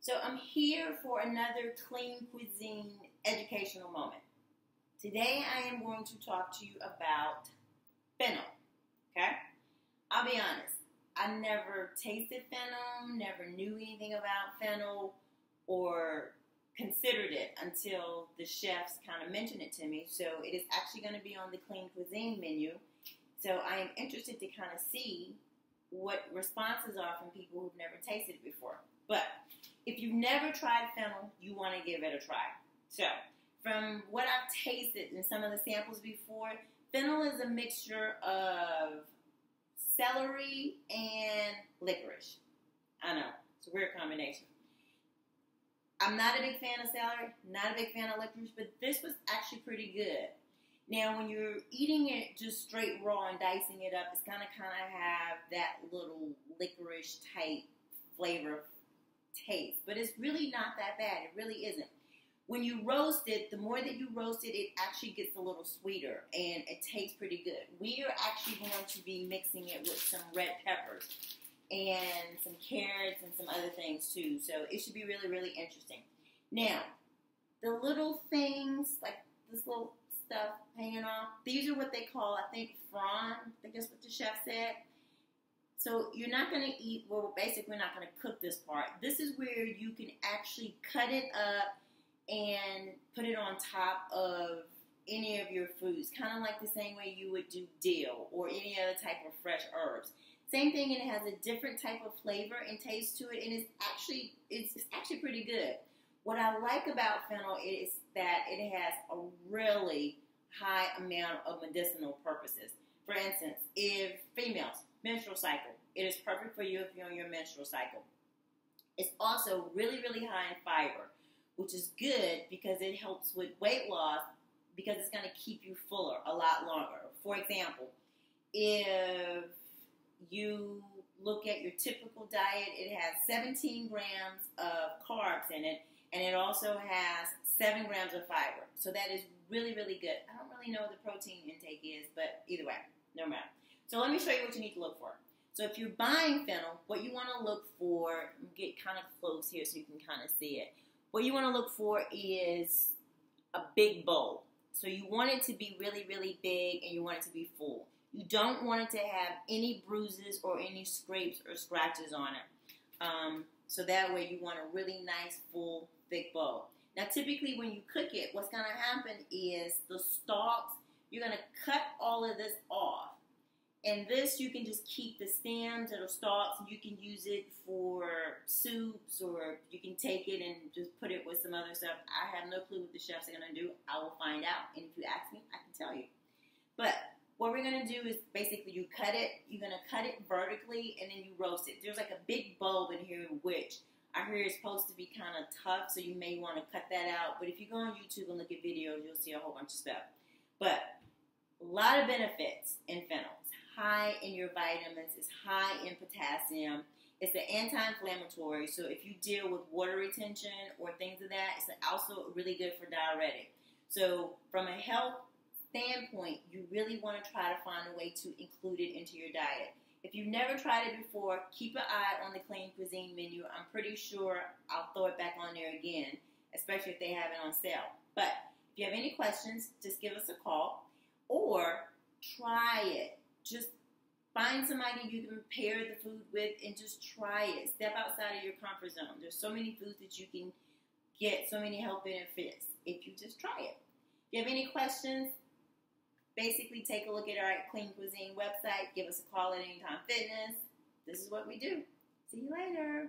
So I'm here for another clean cuisine educational moment. Today I am going to talk to you about fennel, okay? I'll be honest, I never tasted fennel, never knew anything about fennel or considered it until the chefs kind of mentioned it to me. So it is actually going to be on the clean cuisine menu. So I am interested to kind of see what responses are from people who've never tasted it before. But if you've never tried fennel, you want to give it a try. So, from what I've tasted in some of the samples before, fennel is a mixture of celery and licorice. I know, it's a weird combination. I'm not a big fan of celery, not a big fan of licorice, but this was actually pretty good. Now, when you're eating it just straight raw and dicing it up, it's going to kind of have that little licorice type flavor taste, but it's really not that bad. It really isn't. When you roast it, the more that you roast it, it actually gets a little sweeter and it tastes pretty good. We are actually going to be mixing it with some red peppers and some carrots and some other things too, so it should be really, really interesting. Now, the little things, like this little stuff hanging off, these are what they call, I think, fran. I think that's what the chef said. So you're not going to eat, well, basically we're not going to cook this part. This is where you can actually cut it up and put it on top of any of your foods, kind of like the same way you would do dill or any other type of fresh herbs. Same thing, and it has a different type of flavor and taste to it, and it's actually pretty good. What I like about fennel is that it has a really high amount of medicinal purposes. For instance, if females, menstrual cycle, it is perfect for you if you're on your menstrual cycle. It's also really, really high in fiber, which is good because it helps with weight loss because it's going to keep you fuller a lot longer. For example, if you look at your typical diet, it has 17 grams of carbs in it, and it also has 7 grams of fiber. So that is really, really good. I don't really know what the protein intake is, but either way, no matter. So let me show you what you need to look for. So if you're buying fennel, what you want to look for, get kind of close here so you can kind of see it. What you want to look for is a big bowl. So you want it to be really, really big and you want it to be full. You don't want it to have any bruises or any scrapes or scratches on it. So that way you want a really nice, full, thick bowl. Now typically when you cook it, what's going to happen is the stalks, you're going to cut all of this off. And this, you can just keep the stems or the stalks, and you can use it for soups, or you can take it and just put it with some other stuff. I have no clue what the chefs are going to do. I will find out, and if you ask me, I can tell you. But what we're going to do is basically you cut it, you're going to cut it vertically, and then you roast it. There's like a big bulb in here, which I hear is supposed to be kind of tough, so you may want to cut that out. But if you go on YouTube and look at videos, you'll see a whole bunch of stuff. But a lot of benefits in fennel. High in your vitamins, it's high in potassium, it's an anti-inflammatory, so if you deal with water retention or things of that, it's also really good for diuretic. So from a health standpoint, you really want to try to find a way to include it into your diet. If you've never tried it before, keep an eye on the clean cuisine menu. I'm pretty sure I'll throw it back on there again, especially if they have it on sale. But if you have any questions, just give us a call or try it. Just find somebody you can pair the food with and just try it. Step outside of your comfort zone. There's so many foods that you can get, so many health benefits if you just try it. If you have any questions, basically take a look at our Clean Cuisine website. Give us a call at Anytime Fitness. This is what we do. See you later.